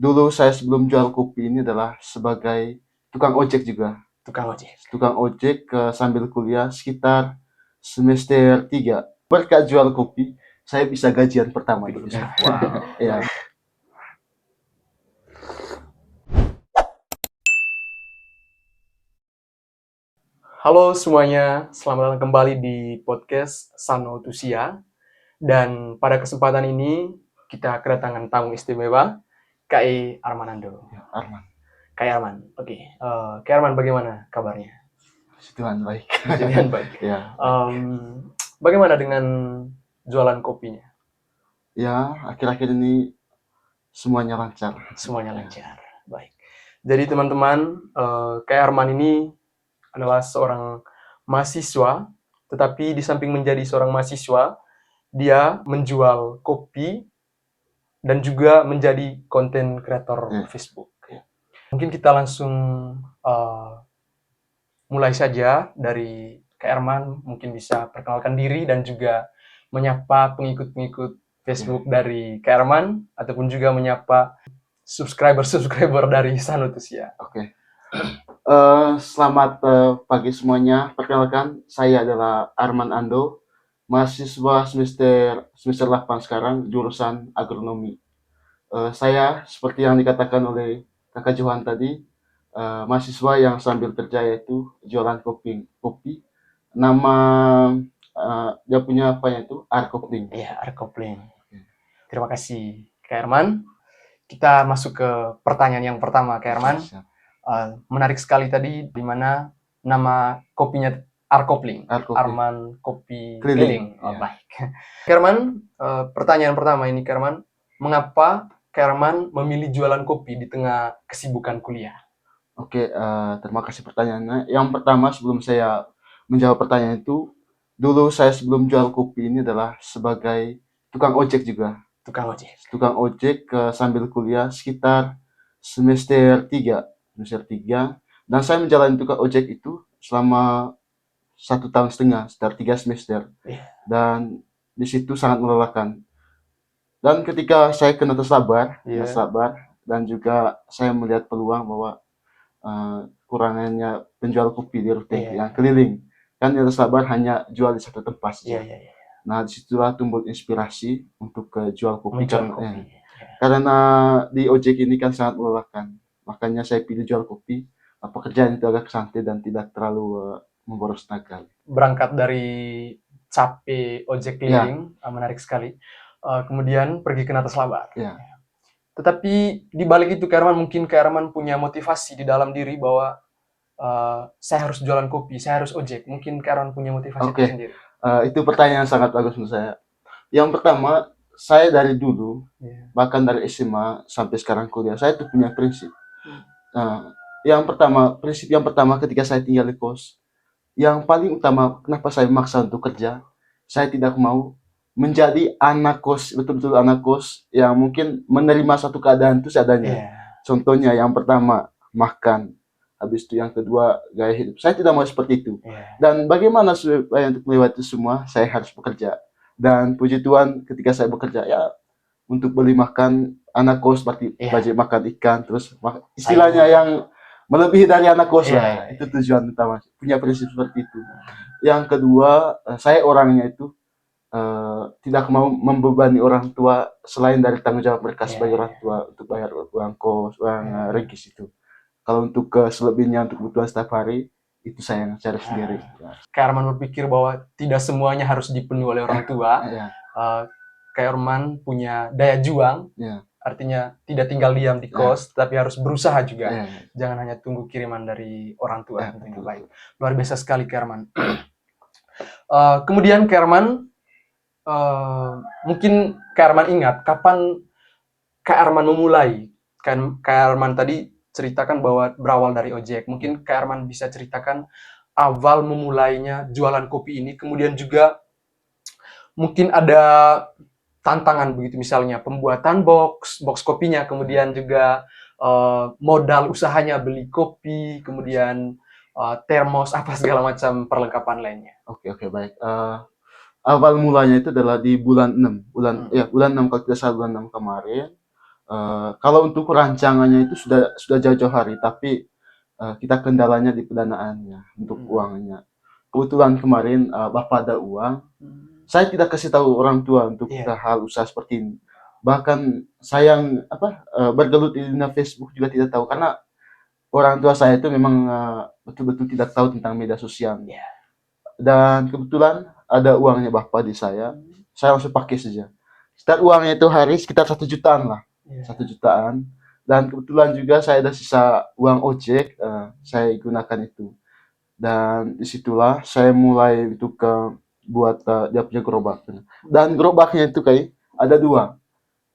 Dulu saya sebelum jual kopi ini adalah sebagai tukang ojek juga. Tukang ojek. Tukang ojek sambil kuliah sekitar semester 3. Berkat jual kopi, saya bisa gajian pertama dulu. Wow. Ya. Halo semuanya, selamat datang kembali di podcast Sano Tusia. Dan pada kesempatan ini kita kedatangan tamu istimewa, KI Armanando. Arman, KI Arman, oke. KI Arman bagaimana kabarnya? puji Tuhan baik. Puji baik. Ya, Bagaimana dengan jualan kopinya? ya akhir-akhir ini semuanya lancar. Semuanya lancar, baik. Jadi teman-teman, KI Arman ini adalah seorang mahasiswa, tetapi di samping menjadi seorang mahasiswa, dia menjual kopi dan juga menjadi konten kreator Facebook. Mungkin kita langsung mulai saja dari Kak Erman, mungkin bisa perkenalkan diri dan juga menyapa pengikut-pengikut Facebook dari Kak Erman, ataupun juga menyapa subscriber dari Sanutusia. Oke. Selamat pagi semuanya. Perkenalkan, saya adalah Arman Ando, mahasiswa semester 8 sekarang, jurusan agronomi. Saya seperti yang dikatakan oleh Kakak Johan tadi, mahasiswa yang sambil kerja yaitu jualan kopi. Nama dia punya apa itu? Arkopling. Iya, Arkopling. Terima kasih, Kak Erman. Kita masuk ke pertanyaan yang pertama, Kak Erman. Menarik sekali tadi di mana nama kopinya Arkopling, Arman Kopi Keliling. Oh, baik. Kerman, pertanyaan pertama ini Kerman, mengapa Kerman memilih jualan kopi di tengah kesibukan kuliah? Oke, terima kasih pertanyaannya. Yang pertama sebelum saya menjawab pertanyaan itu, dulu saya sebelum jual kopi ini adalah sebagai tukang ojek juga. Tukang ojek. Tukang ojek sambil kuliah sekitar semester 3. Dan saya menjalani tukang ojek itu selama 1,5 tahun, sekitar 3 semester. Dan di situ sangat melelahkan. Dan ketika saya kena tersabar, dan juga saya melihat peluang bahwa kurangannya penjual kopi di rute yang keliling. Kan yang tersabar hanya jual di satu tempat saja. Nah, disitulah tumbuh inspirasi untuk jual kopi. Karena di ojek ini kan sangat melelahkan. Makanya saya pilih jual kopi. Pekerjaan itu agak santai dan tidak terlalu memboros tenaga. Berangkat dari capek ojek keliling, menarik sekali. Kemudian pergi ke Nataslabar. Tetapi di balik itu Kak Herman, mungkin Kak Herman punya motivasi di dalam diri bahwa saya harus jualan kopi, saya harus ojek. Mungkin Kak Herman punya motivasi tersendiri. Itu pertanyaan sangat bagus menurut saya. Yang pertama, saya dari dulu, bahkan dari SMA sampai sekarang kuliah, saya tuh punya prinsip. Prinsip yang pertama ketika saya tinggal di kos, yang paling utama kenapa saya memaksa untuk kerja, saya tidak mau menjadi anak kos, betul-betul anak kos yang mungkin menerima satu keadaan itu seadanya. Contohnya yang pertama, makan. Habis itu yang kedua, gaya hidup. Saya tidak mau seperti itu. Dan bagaimana supaya untuk melewati semua, saya harus bekerja. Dan puji Tuhan ketika saya bekerja, ya untuk beli makan anak kos, berarti budget makan ikan, terus istilahnya yang melebihi dari anak kos lah. Itu tujuan utama. Punya prinsip seperti itu. Yang kedua, saya orangnya itu tidak mau membebani orang tua selain dari tanggung jawab mereka sebagai orang tua untuk bayar uang kos, uang regis itu. Kalau untuk selebihnya untuk kebutuhan setiap hari itu saya yang cari sendiri. Kak Arman berpikir bahwa tidak semuanya harus dipenuhi oleh orang tua. Kak Arman punya daya juang, artinya tidak tinggal diam di kos, tapi harus berusaha juga. Jangan hanya tunggu kiriman dari orang tua. Baik. Luar biasa sekali Kak Arman. Kemudian Kak Arman, mungkin Kak Arman ingat kapan Kak Arman memulai. Kan Kak Arman tadi ceritakan bahwa berawal dari ojek. Mungkin Kak Arman bisa ceritakan awal memulainya jualan kopi ini, kemudian juga mungkin ada tantangan begitu, misalnya pembuatan box kopinya, kemudian juga modal usahanya beli kopi, kemudian termos, apa segala macam perlengkapan lainnya. Oke, baik. Awal mulanya itu adalah di bulan 6 kalau tidak salah bulan 6 kemarin. Kalau untuk rancangannya itu sudah jauh-jauh hari, tapi kita kendalanya di pendanaannya untuk uangnya. Kebetulan kemarin Bapak ada uang, saya tidak kasih tahu orang tua untuk Iya. hal usaha seperti ini. Bahkan saya yang bergelut di dunia Facebook juga tidak tahu karena orang tua saya itu memang betul-betul tidak tahu tentang media sosial. Iya. Dan kebetulan ada uangnya Bapak di saya langsung pakai saja. Sekitar uangnya itu hari sekitar 1 jutaan lah, Iya. 1 jutaan. Dan kebetulan juga saya ada sisa uang ojek, saya gunakan itu. Dan disitulah saya mulai untuk buat dia punya gerobak. Dan gerobaknya itu kayak ada dua.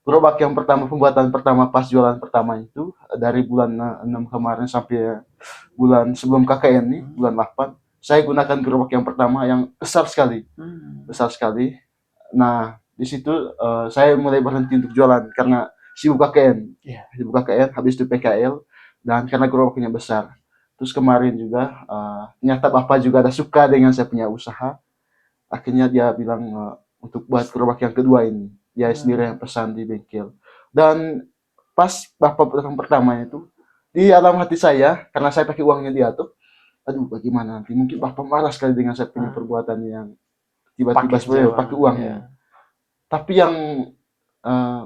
Gerobak yang pertama, pembuatan pertama pas jualan pertama itu dari bulan 6 kemarin sampai bulan sebelum KKN nih, bulan 8, saya gunakan gerobak yang pertama yang besar sekali. Besar sekali. Nah, di situ saya mulai berhenti untuk jualan karena sibuk KKN. Iya. Sibuk KKN, habis itu PKL, dan karena gerobaknya besar. Terus kemarin juga ternyata Bapak juga ada suka dengan saya punya usaha. Akhirnya dia bilang untuk buat gerobak yang kedua ini. Dia sendiri yang pesan di bengkel. Dan pas Bapak yang pertama itu, di dalam hati saya, karena saya pakai uangnya dia tuh, aduh bagaimana nanti, mungkin Bapak marah sekali dengan saya punya perbuatan yang tiba-tiba sebenarnya pakai uangnya. Iya. Tapi yang eh,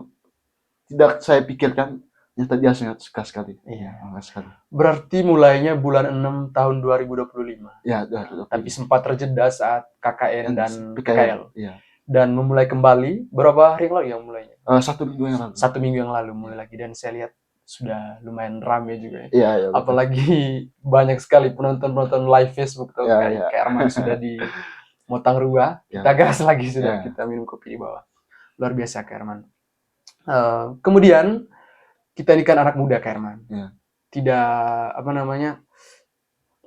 tidak saya pikirkan, ternyata dia sangat suka sekali. Iya. Sangat sekali. Berarti mulainya bulan 6 tahun 2025. Ya, Tapi sempat terjeda saat KKN dan PKL. Iya. Dan memulai kembali berapa hari yang lalu yang mulainya? 1 minggu yang lalu. 1 minggu yang lalu mulai lagi, dan saya lihat sudah lumayan ramai juga ya. Iya, iya. Apalagi banyak sekali penonton-penonton live Facebook tuh, Iya, kayak iya. kayak Arman sudah di Motang Rua, Iya. kita gas lagi sudah, Iya. kita minum kopi di bawah. Luar biasa Kak Arman. Kemudian kita ini kan anak muda Kak Arman. Iya. Tidak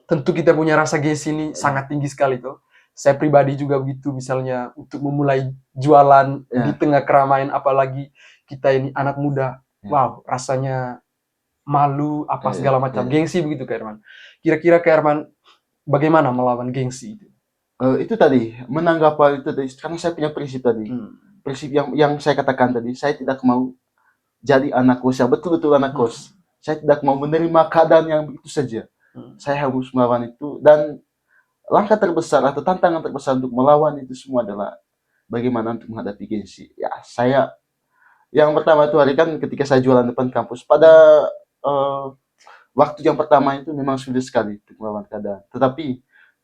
tentu kita punya rasa gengsi ini sangat tinggi sekali tuh. Saya pribadi juga begitu, misalnya untuk memulai jualan Iya. di tengah keramaian, apalagi kita ini anak muda. Iya. Wow, rasanya malu apa Iya, segala macam, iya. gengsi begitu Kak Herman. Kira-kira Kak Herman bagaimana melawan gengsi itu? Itu tadi menanggapi itu tadi, karena saya punya prinsip tadi. Prinsip yang saya katakan tadi, saya tidak mau jadi anak kos yang betul-betul anak kos. Saya tidak mau menerima keadaan yang begitu saja. Saya harus melawan itu, dan langkah terbesar atau tantangan terbesar untuk melawan itu semua adalah bagaimana untuk menghadapi gengsi. Ya, saya yang pertama itu hari kan ketika saya jualan depan kampus, pada waktu yang pertama itu memang sulit sekali untuk melawan keadaan. Tetapi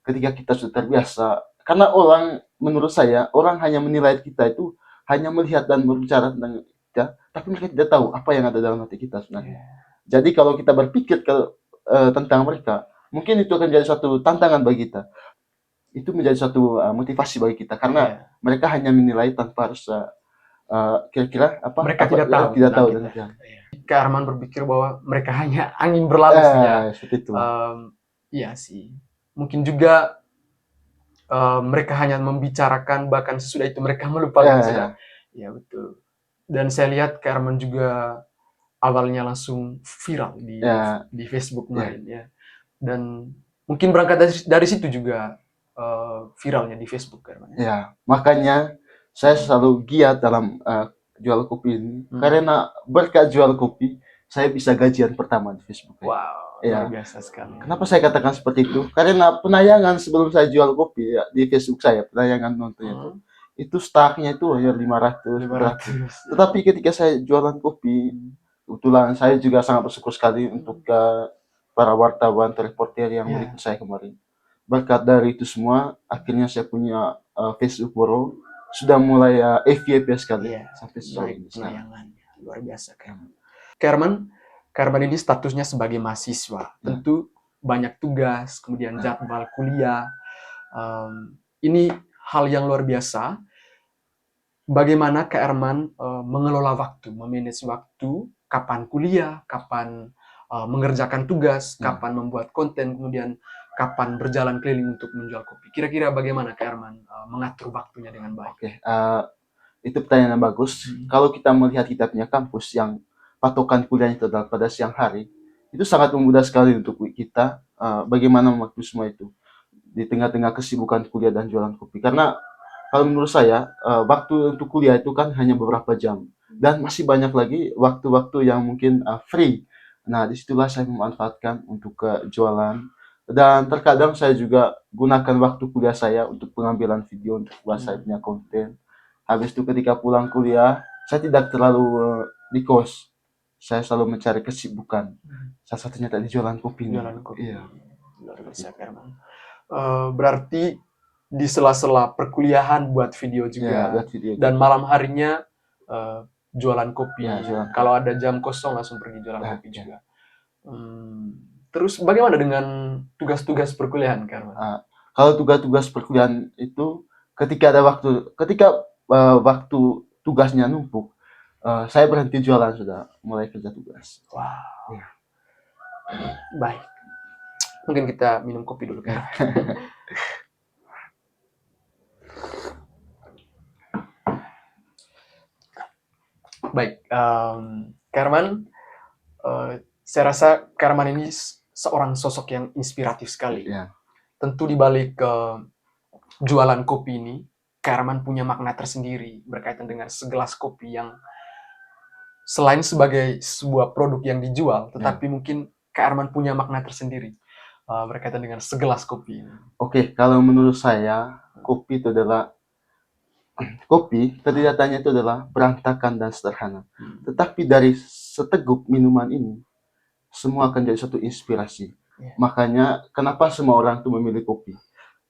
ketika kita sudah terbiasa, karena orang, menurut saya, orang hanya menilai kita itu hanya melihat dan berbicara tentang kita, tapi mereka tidak tahu apa yang ada dalam hati kita sebenarnya. Jadi kalau kita berpikir tentang mereka, mungkin itu akan jadi suatu tantangan bagi kita. Itu menjadi suatu motivasi bagi kita, karena mereka hanya menilai tanpa harus kira-kira apa Mereka tidak tahu tidak tahu tentang dan Kak Arman berpikir bahwa mereka hanya angin berlalu saja. seperti itu. Iya sih. Mungkin juga mereka hanya membicarakan, bahkan sesudah itu mereka melupakan saja. Ya betul. Dan saya lihat Kak Arman juga awalnya langsung viral di Facebook kemarin ya. Dan mungkin berangkat dari situ juga viralnya di Facebook Kak Arman. Ya, makanya saya selalu giat dalam jual kopi ini, karena berkat jual kopi saya bisa gajian pertama di Facebook. Wow, ya. Luar biasa sekali. Kenapa saya katakan seperti itu? Karena penayangan sebelum saya jual kopi ya, di Facebook saya, penayangan nonton itu startnya itu hanya 500. Tetapi ketika saya jualan kopi, kebetulan saya juga sangat bersyukur sekali untuk para wartawan, reporter yang meliput saya kemarin. Berkat dari itu semua, akhirnya saya punya Facebook baru, sudah mulai FYP sekali sampai sejauh ini. Penayangannya luar biasa kan. Karman ini statusnya sebagai mahasiswa, tentu banyak tugas, kemudian jadwal kuliah. Ini hal yang luar biasa. Bagaimana Kak Arman mengelola waktu, memanage waktu, kapan kuliah, kapan mengerjakan tugas, kapan membuat konten, kemudian kapan berjalan keliling untuk menjual kopi. Kira-kira bagaimana Kak Arman mengatur waktunya dengan baik? Oke, itu pertanyaan yang bagus. Kalau kita melihat kita punya kampus yang patokan kuliahnya itu adalah pada siang hari, itu sangat mudah sekali untuk kita bagaimana waktu semua itu di tengah-tengah kesibukan kuliah dan jualan kopi. Karena kalau menurut saya waktu untuk kuliah itu kan hanya beberapa jam. dan masih banyak lagi waktu-waktu yang mungkin free. Nah, disitulah saya memanfaatkan untuk jualan, dan terkadang saya juga gunakan waktu kuliah saya untuk pengambilan video untuk buat saya punya konten. Habis itu ketika pulang kuliah, saya tidak terlalu di kos. Saya selalu mencari kesibukan. Salah satunya tadi jualan kopi. Jualan kopi. Iya. Luar biasa, Kak Herman. Berarti di sela-sela perkuliahan buat video Ya, juga, buat video dan juga. malam harinya jualan kopi. Ya, jualan Kalau ada jam kosong langsung pergi jualan Nah, kopi ya. juga. Terus bagaimana dengan tugas-tugas perkuliahan, Kak Herman? Kalau tugas-tugas perkuliahan itu ketika waktu tugasnya numpuk, saya berhenti jualan, sudah mulai kerja tugas. Wow. Ya. Baik. Mungkin kita minum kopi dulu, Kak. Baik, Kak Herman, saya rasa Kak Herman ini seorang sosok yang inspiratif sekali. Ya. Tentu di balik jualan kopi ini, Kak Herman punya makna tersendiri berkaitan dengan segelas kopi yang selain sebagai sebuah produk yang dijual, tetapi mungkin Kak Herman punya makna tersendiri berkaitan dengan segelas kopi ini. Oke, kalau menurut saya kopi kelihatannya itu adalah berantakan dan sederhana. Tetapi dari seteguk minuman ini, semua akan jadi satu inspirasi. Makanya kenapa semua orang tuh memilih kopi?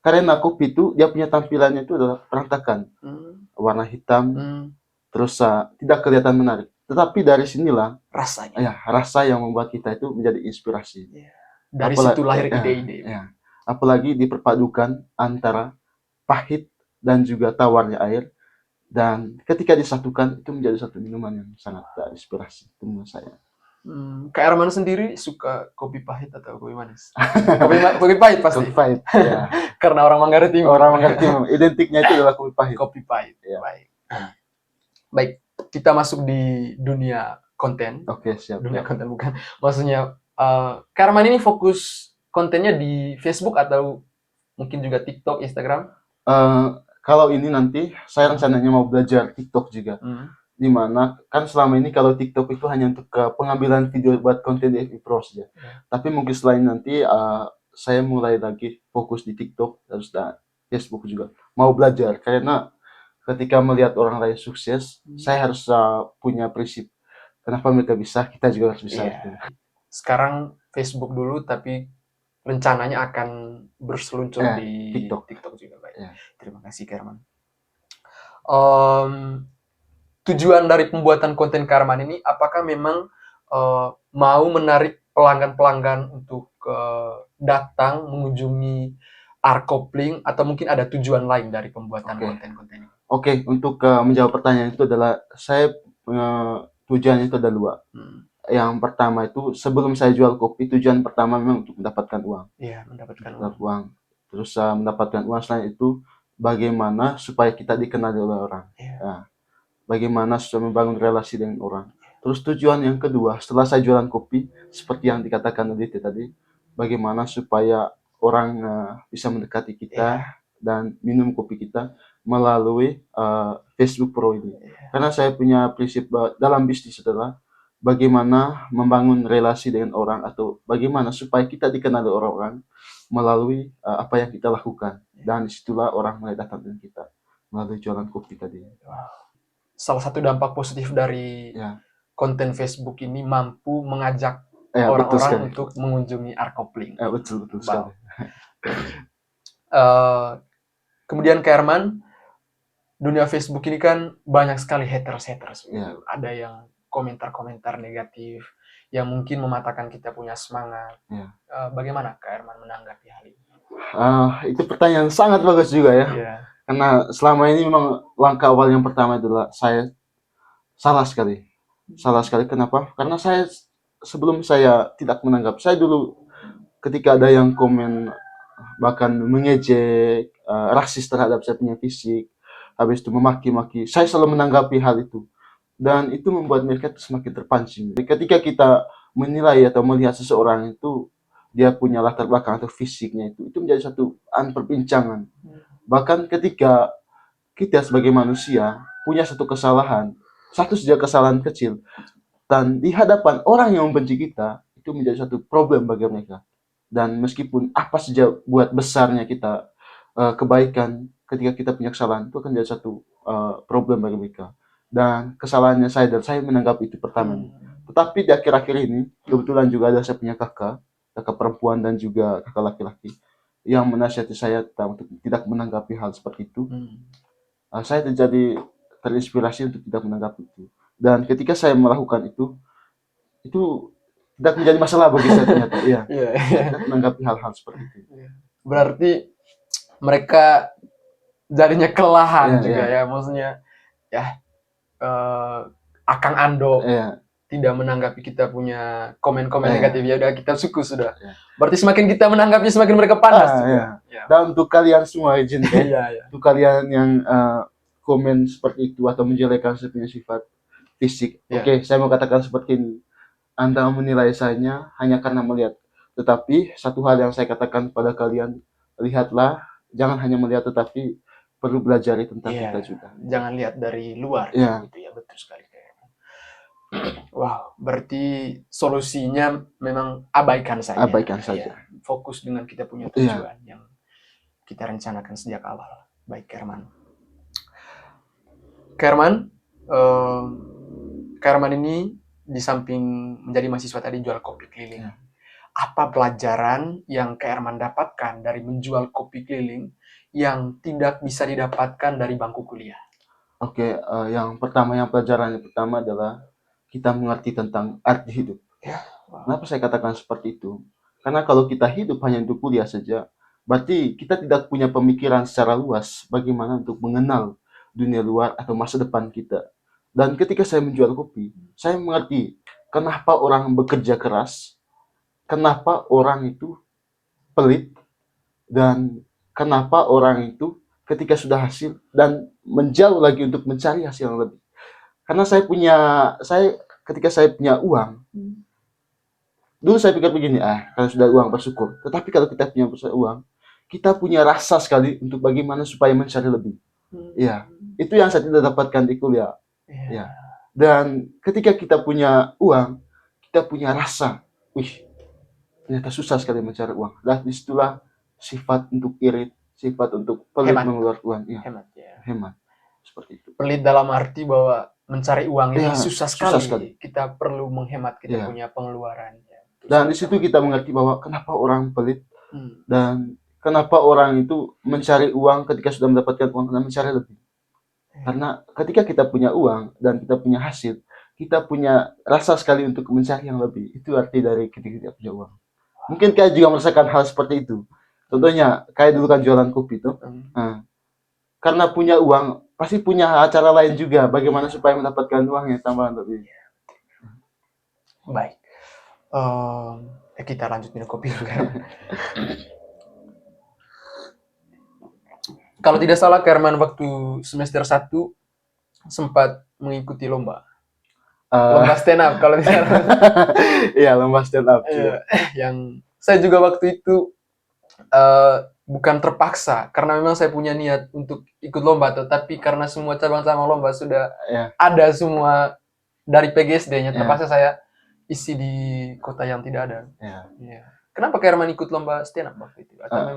Karena kopi itu dia punya tampilannya itu adalah berantakan, warna hitam, terus tidak kelihatan menarik. Tetapi dari sinilah Rasanya. rasa yang membuat kita itu menjadi inspirasi. Dari situ lahir ide-ide. Apalagi diperpadukan antara pahit dan juga tawarnya air, dan ketika disatukan itu menjadi satu minuman yang sangat inspirasi menurut saya. Kak Herman sendiri suka kopi pahit atau kopi manis? Kopi pahit pasti. Kopi pahit. Ya. Karena orang Manggarai Timur. Orang Manggarai Timur identiknya itu adalah kopi pahit. Kopi pahit. Ya. Baik, kita masuk di dunia konten. Oke, siap. Dunia konten bukan. Maksudnya Kak Herman ini fokus kontennya di Facebook atau mungkin juga TikTok, Instagram? Kalau ini nanti saya rencananya mau belajar TikTok juga. Dimana kan selama ini kalau TikTok itu hanya untuk pengambilan video buat konten di FB Pro saja. Tapi mungkin selain nanti saya mulai lagi fokus di TikTok terus Facebook juga. Mau belajar karena ketika melihat orang lain sukses, saya harus punya prinsip. Kenapa mereka bisa, kita juga harus bisa. Sekarang Facebook dulu, tapi rencananya akan berseluncur di TikTok juga. Baik. Terima kasih, Kak Herman. Tujuan dari pembuatan konten Kak Herman ini, apakah memang mau menarik pelanggan-pelanggan untuk datang mengunjungi Arkopling, atau mungkin ada tujuan lain dari pembuatan konten-konten ini? Oke, untuk menjawab pertanyaan itu adalah saya tujuannya itu ada dua. Yang pertama itu sebelum saya jual kopi, tujuan pertama memang untuk mendapatkan uang. Iya, mendapatkan uang. Terus mendapatkan uang, selain itu bagaimana supaya kita dikenali oleh orang. Bagaimana supaya membangun relasi dengan orang. Terus tujuan yang kedua, setelah saya jualan kopi, seperti yang dikatakan Aditya tadi, bagaimana supaya orang bisa mendekati kita dan minum kopi kita melalui Facebook Pro ini. Karena saya punya prinsip dalam bisnis adalah bagaimana membangun relasi dengan orang, atau bagaimana supaya kita dikenali orang-orang melalui apa yang kita lakukan. Dan disitulah orang mulai datang dengan kita melalui jualan kopi tadi. Salah satu dampak positif dari konten Facebook ini mampu mengajak orang-orang untuk mengunjungi Arkopling. Betul sekali. Kemudian Kak Herman, dunia Facebook ini kan banyak sekali haters. Ada yang komentar-komentar negatif yang mungkin mematahkan kita punya semangat. Bagaimana Kak Herman menanggapi hal ini? Itu pertanyaan sangat bagus juga ya. Karena selama ini memang langkah awal yang pertama adalah saya salah sekali. Kenapa? Karena saya sebelum saya tidak menanggap, saya dulu ketika ada yang komen bahkan mengejek, rasis terhadap saya punya fisik, habis itu memaki-maki, saya selalu menanggapi hal itu. Dan itu membuat mereka semakin terpancing. Ketika kita menilai atau melihat seseorang itu, dia punya latar belakang atau fisiknya itu menjadi satu perbincangan. Bahkan ketika kita sebagai manusia punya satu kesalahan, satu saja kesalahan kecil dan di hadapan orang yang membenci kita itu menjadi satu problem bagi mereka. Dan meskipun apa saja buat besarnya kita kebaikan, ketika kita punya kesalahan itu akan jadi satu problem bagi mereka. Dan kesalahannya saya dan saya menanggap itu pertama. Tetapi di akhir-akhir ini kebetulan juga ada saya punya kakak perempuan dan juga kakak laki-laki yang menasihati saya tentang untuk tidak menanggapi hal seperti itu. Saya terjadi terinspirasi untuk tidak menanggapi itu. Dan ketika saya melakukan itu tidak menjadi masalah bagi saya ternyata. Iya, Iya. tidak menanggapi hal-hal seperti itu. Berarti mereka jadinya kelelahan Iya, juga iya. ya, maksudnya ya Akang Ando Iya, tidak menanggapi kita punya komen-komen iya. negatif, ya udah kita suku sudah. Iya. Berarti semakin kita menanggapi semakin mereka panas juga. Iya. Ya. Dan untuk kalian semua izin Iya, iya. untuk kalian yang komen seperti itu atau menjelekkan saya punya sifat fisik. Iya. Oke, saya mau katakan seperti ini. Anda menilai saya hanya karena melihat. Tetapi satu hal yang saya katakan pada kalian, lihatlah, jangan hanya melihat tetapi perlu belajar tentang Iya. kita juga. Jangan lihat dari luar. Iya. Gitu ya, betul sekali. Wow, berarti solusinya memang abaikan saja. Abaikan saja. Ya, fokus dengan kita punya tujuan yang kita rencanakan sejak awal. Baik, Herman. Herman ini di samping menjadi mahasiswa tadi jual kopi keliling. Apa pelajaran yang Herman dapatkan dari menjual kopi keliling yang tidak bisa didapatkan dari bangku kuliah? Oke, yang pelajaran yang pertama adalah kita mengerti tentang arti hidup. Ya. Wow. Kenapa saya katakan seperti itu? Karena kalau kita hidup hanya untuk kuliah saja, berarti kita tidak punya pemikiran secara luas bagaimana untuk mengenal dunia luar atau masa depan kita. Dan ketika saya menjual kopi, saya mengerti kenapa orang bekerja keras, kenapa orang itu pelit, dan kenapa orang itu ketika sudah hasil dan menjauh lagi untuk mencari hasil yang lebih. Karena ketika saya punya uang, dulu saya pikir begini, kalau sudah uang bersyukur. Tetapi kalau kita punya uang, kita punya rasa sekali untuk bagaimana supaya mencari lebih. Ya, itu yang saya tidak dapatkan di kuliah. Ya. Dan ketika kita punya uang, kita punya rasa, ternyata susah sekali mencari uang. Dan disitulah sifat untuk irit, sifat untuk pelit mengeluarkan uang. Ya. Hemat. Seperti itu. Pelit dalam arti bahwa mencari uang ini susah sekali. Susah sekali. Kita perlu menghemat kita punya pengeluaran. Dan di situ kita mengerti bahwa kenapa orang pelit dan kenapa orang itu mencari uang ketika sudah mendapatkan uang dan mencari lebih. Karena ketika kita punya uang dan kita punya hasil, kita punya rasa sekali untuk mencari yang lebih. Itu arti dari ketika kita punya uang. Mungkin kalian juga merasakan hal seperti itu. Contohnya, kayak dulu kan jualan kopi tuh. Karena punya uang, pasti punya acara lain juga. Bagaimana supaya mendapatkan uang yang tambahan lebih. Baik. Kita lanjut minum kopi dulu. Kalau tidak salah, Herman waktu semester 1 sempat mengikuti lomba. Lomba stand up kalau tidak salah. Iya, lomba stand up. Yang saya juga waktu itu bukan terpaksa, karena memang saya punya niat untuk ikut lomba, tetapi karena semua cabang-cabang lomba sudah ada semua dari PGSD-nya, terpaksa saya isi di kota yang tidak ada. Kenapa Herman ikut lomba stand up waktu itu? Atau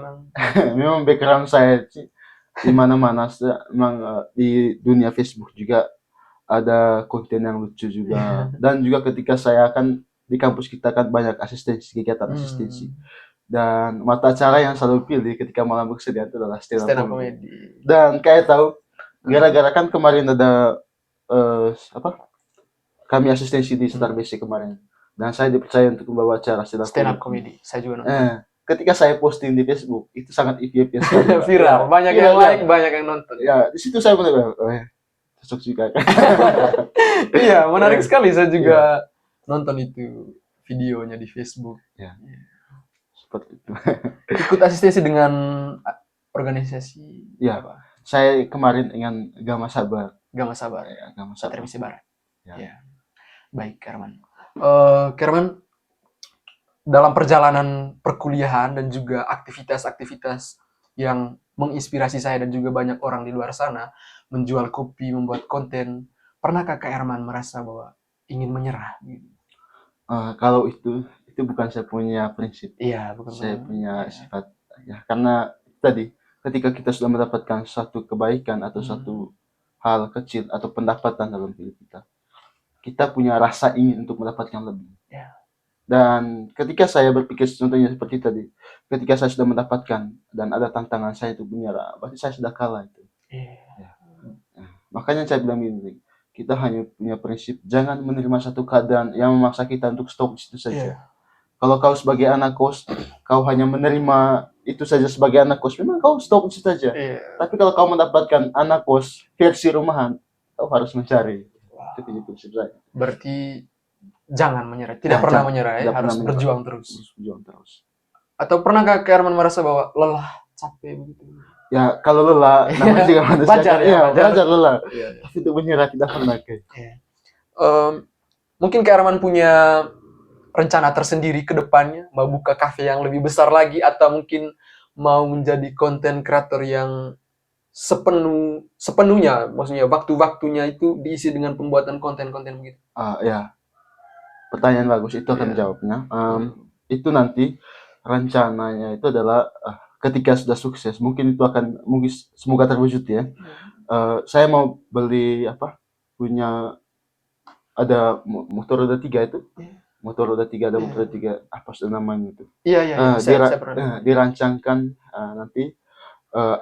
memang background saya di mana-mana, memang di dunia Facebook juga ada konten yang lucu juga. Dan juga ketika saya akan di kampus kita kan banyak kegiatan asistensi. Dan mata acara yang selalu pilih ketika malam kesedihan itu adalah stand up comedy. Dan kayak tahu, gara-gara kan kemarin ada kami asistensi di Setar BC kemarin. Dan saya dipercaya untuk membawa acara stand up comedy. Saya juga nonton. Ketika saya posting di Facebook, itu sangat FYP viral, banyak yang like, banyak yang nonton. Ya, di situ saya benar cocok juga. Iya, menarik sekali. Saya juga nonton itu videonya di Facebook. Seperti itu. Ikut asistensi dengan organisasi apa? Saya kemarin dengan Gama Sabar. Gama Sabar. Ya, Gama Sabar. Satria Misi Barat. Ya. Baik, Herman. Herman, dalam perjalanan perkuliahan dan juga aktivitas-aktivitas yang menginspirasi saya dan juga banyak orang di luar sana, menjual kopi, membuat konten, pernahkah Kak Herman merasa bahwa ingin menyerah? Gitu? Kalau itu bukan saya punya prinsip, Iya, bukan saya pernah. punya Iya. sifat ya, karena tadi ketika kita sudah mendapatkan satu kebaikan atau satu Hmm. hal kecil atau pendapatan dalam hidup kita, kita punya rasa ingin untuk mendapatkan lebih. Ya. Dan ketika saya berpikir contohnya seperti tadi, ketika saya sudah mendapatkan dan ada tantangan saya itu menyerah, berarti saya sudah kalah itu. Iya. Ya. Nah, makanya saya bilang gini, kita hanya punya prinsip jangan menerima satu keadaan yang memaksa kita untuk stop di situ saja. Iya. Kalau kau sebagai anak kos, kau hanya menerima itu saja sebagai anak kos, memang kau stop di situ saja. Iya. Tapi kalau kau mendapatkan anak kos versi rumahan, kau harus mencari. Wow. Itu jadi prinsip saya. Berarti jangan menyerah, tidak Nah, pernah menyerah ya, tidak pernah harus menyerah. berjuang terus. Terus berjuang terus. Atau pernahkah Kak Herman merasa bahwa lelah, capek begitu? Ya kalau lelah, namanya juga manusia Wajar kan, ya, ya, wajar. wajar lelah. Iya. Tapi untuk menyerah tidak pernah kayak. Iya. Mungkin Kak Herman punya rencana tersendiri ke depannya, mau buka kafe yang lebih besar lagi, atau mungkin mau menjadi konten kreator yang sepenuhnya, maksudnya waktu-waktunya itu diisi dengan pembuatan konten-konten begitu. Ya, pertanyaan bagus, itu akan Iya. jawabnya. Itu nanti rencananya itu adalah ketika sudah sukses, mungkin itu akan mungkin semoga terwujud ya. Saya mau beli punya ada motor roda 3 itu. Motor roda 3 ada motor roda 3 apa sudah namanya itu. Iya, saya pernah. Dirancangkan nanti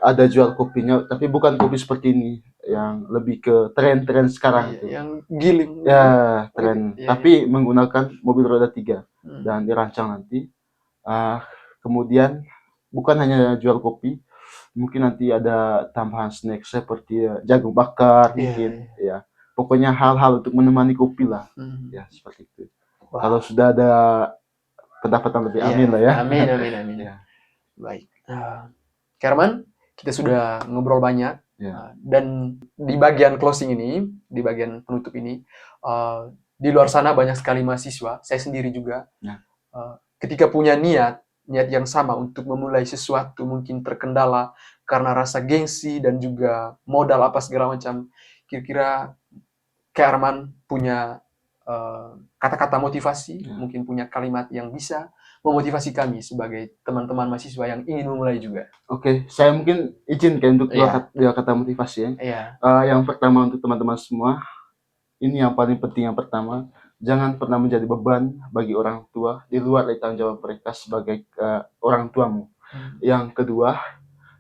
ada jual kopinya, tapi bukan kopi seperti ini yang lebih ke tren-tren sekarang itu. Yang giling. Ya, tren. Iya, Tapi menggunakan mobil roda 3 dan dirancang nanti. Kemudian bukan hanya jual kopi, mungkin nanti ada tambahan snack seperti jagung bakar mungkin, ya. Pokoknya hal-hal untuk menemani kopi lah. Ya, seperti itu. Wah. Kalau sudah ada pendapatan lebih, amin lah ya. Amin. Ya. Baik. Kerman, kita sudah ngobrol banyak. Ya. Dan di bagian closing ini, di bagian penutup ini, di luar sana banyak sekali mahasiswa, saya sendiri juga, Ya. ketika punya niat yang sama untuk memulai sesuatu, mungkin terkendala karena rasa gengsi dan juga modal apa segala macam, kira-kira Kak Arman punya kata-kata motivasi, mungkin punya kalimat yang bisa memotivasi kami sebagai teman-teman mahasiswa yang ingin memulai juga. Oke, saya mungkin izinkan untuk dua kata motivasi ya. Iya. Yang pertama untuk teman-teman semua, ini yang paling penting, yang pertama, jangan pernah menjadi beban bagi orang tua di luar dari tanggung jawab mereka sebagai orang tuamu. Yang kedua,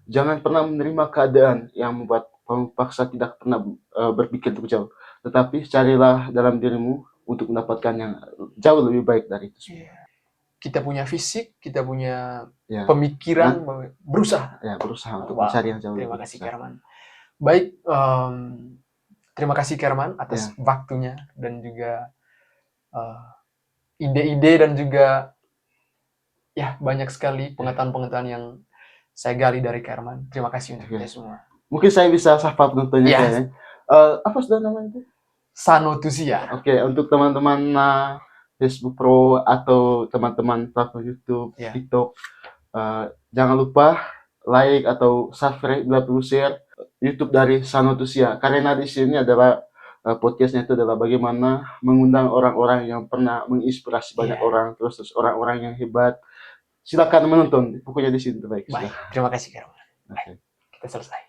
jangan pernah menerima keadaan yang membuat kamu paksa tidak pernah berpikir untuk jauh. Tetapi carilah dalam dirimu untuk mendapatkan yang jauh lebih baik dari itu semua. Kita punya fisik, kita punya pemikiran, berusaha. Ya, berusaha untuk mencari yang jauh lebih baik. Terima kasih Kerman. Baik, terima kasih Kerman atas waktunya dan juga ide-ide dan juga banyak sekali pengetahuan-pengetahuan yang saya gali dari Kerman. Terima kasih untuk kita semua. Mungkin saya bisa sapa penontonnya saya. Apa sudah namanya itu? Sanotusia. Oke, untuk teman-teman Facebook Pro atau teman-teman platform YouTube, TikTok, jangan lupa like atau subscribe, bila perlu share YouTube dari Sanotusia. Karena di sini adalah podcastnya itu adalah bagaimana mengundang orang-orang yang pernah menginspirasi banyak orang, terus orang-orang yang hebat. Silakan menonton, pokoknya di sini terbaik. Baik, terima kasih Kerman. Okay. Kita selesai.